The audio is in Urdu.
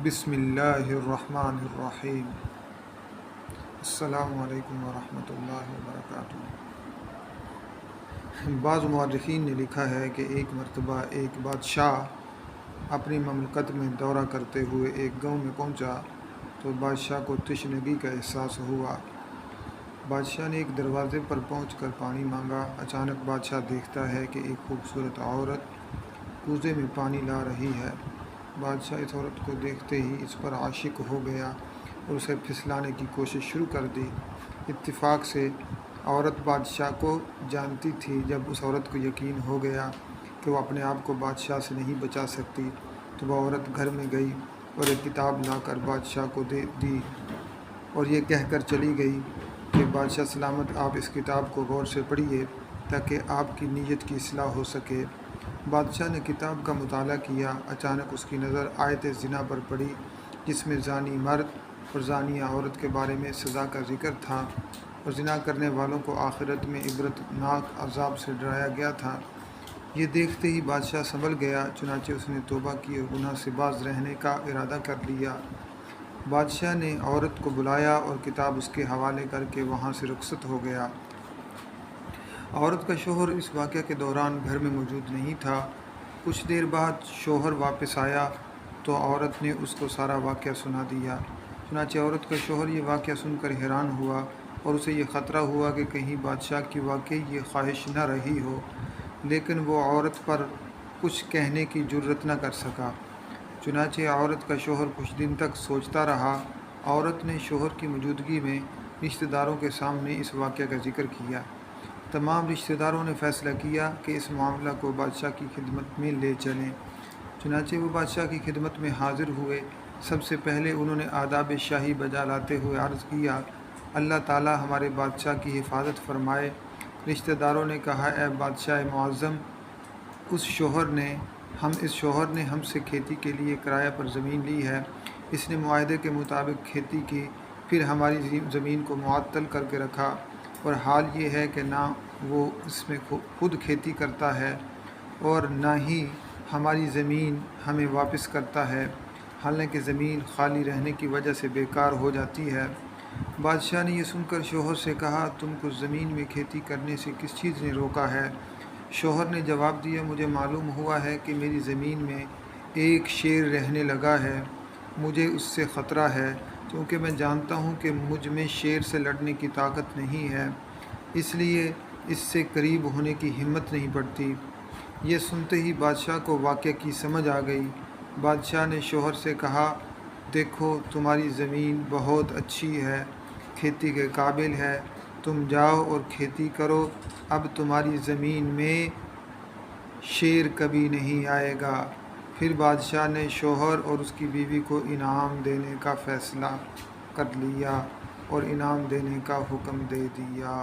بسم اللہ الرحمن الرحیم۔ السلام علیکم ورحمۃ اللہ وبرکاتہ۔ بعض مورخین نے لکھا ہے کہ ایک مرتبہ ایک بادشاہ اپنی مملکت میں دورہ کرتے ہوئے ایک گاؤں میں پہنچا تو بادشاہ کو تشنگی کا احساس ہوا۔ بادشاہ نے ایک دروازے پر پہنچ کر پانی مانگا۔ اچانک بادشاہ دیکھتا ہے کہ ایک خوبصورت عورت کوزے میں پانی لا رہی ہے۔ بادشاہ اس عورت کو دیکھتے ہی اس پر عاشق ہو گیا اور اسے پھسلانے کی کوشش شروع کر دی۔ اتفاق سے عورت بادشاہ کو جانتی تھی۔ جب اس عورت کو یقین ہو گیا کہ وہ اپنے آپ کو بادشاہ سے نہیں بچا سکتی تو وہ عورت گھر میں گئی اور ایک کتاب لا کر بادشاہ کو دے دی اور یہ کہہ کر چلی گئی کہ بادشاہ سلامت، آپ اس کتاب کو غور سے پڑھیے تاکہ آپ کی نیت کی اصلاح ہو سکے۔ بادشاہ نے کتاب کا مطالعہ کیا۔ اچانک اس کی نظر آیت زنا پر پڑی جس میں زانی مرد اور زانیہ عورت کے بارے میں سزا کا ذکر تھا اور زنا کرنے والوں کو آخرت میں عبرتناک عذاب سے ڈرایا گیا تھا۔ یہ دیکھتے ہی بادشاہ سنبھل گیا، چنانچہ اس نے توبہ کی اور گناہ سے باز رہنے کا ارادہ کر لیا۔ بادشاہ نے عورت کو بلایا اور کتاب اس کے حوالے کر کے وہاں سے رخصت ہو گیا۔ عورت کا شوہر اس واقعہ کے دوران گھر میں موجود نہیں تھا۔ کچھ دیر بعد شوہر واپس آیا تو عورت نے اس کو سارا واقعہ سنا دیا۔ چنانچہ عورت کا شوہر یہ واقعہ سن کر حیران ہوا اور اسے یہ خطرہ ہوا کہ کہیں بادشاہ کی واقعی یہ خواہش نہ رہی ہو، لیکن وہ عورت پر کچھ کہنے کی جرأت نہ کر سکا۔ چنانچہ عورت کا شوہر کچھ دن تک سوچتا رہا۔ عورت نے شوہر کی موجودگی میں رشتہ داروں کے سامنے اس واقعہ کا ذکر کیا۔ تمام رشتہ داروں نے فیصلہ کیا کہ اس معاملہ کو بادشاہ کی خدمت میں لے چلیں۔ چنانچہ وہ بادشاہ کی خدمت میں حاضر ہوئے۔ سب سے پہلے انہوں نے آداب شاہی بجا لاتے ہوئے عرض کیا، اللہ تعالیٰ ہمارے بادشاہ کی حفاظت فرمائے۔ رشتہ داروں نے کہا، اے بادشاہ معظم، اس شوہر نے ہم سے کھیتی کے لیے کرایہ پر زمین لی ہے۔ اس نے معاہدے کے مطابق کھیتی کی، پھر ہماری زمین کو معطل کر کے رکھا، اور حال یہ ہے کہ نہ وہ اس میں خود کھیتی کرتا ہے اور نہ ہی ہماری زمین ہمیں واپس کرتا ہے، حالانکہ زمین خالی رہنے کی وجہ سے بیکار ہو جاتی ہے۔ بادشاہ نے یہ سن کر شوہر سے کہا، تم کو زمین میں کھیتی کرنے سے کس چیز نے روکا ہے؟ شوہر نے جواب دیا، مجھے معلوم ہوا ہے کہ میری زمین میں ایک شیر رہنے لگا ہے۔ مجھے اس سے خطرہ ہے کیونکہ میں جانتا ہوں کہ مجھ میں شیر سے لڑنے کی طاقت نہیں ہے، اس لیے اس سے قریب ہونے کی ہمت نہیں پڑتی۔ یہ سنتے ہی بادشاہ کو واقعہ کی سمجھ آ گئی۔ بادشاہ نے شوہر سے کہا، دیکھو تمہاری زمین بہت اچھی ہے، کھیتی کے قابل ہے، تم جاؤ اور کھیتی کرو، اب تمہاری زمین میں شیر کبھی نہیں آئے گا۔ پھر بادشاہ نے شوہر اور اس کی بیوی کو انعام دینے کا فیصلہ کر لیا اور انعام دینے کا حکم دے دیا۔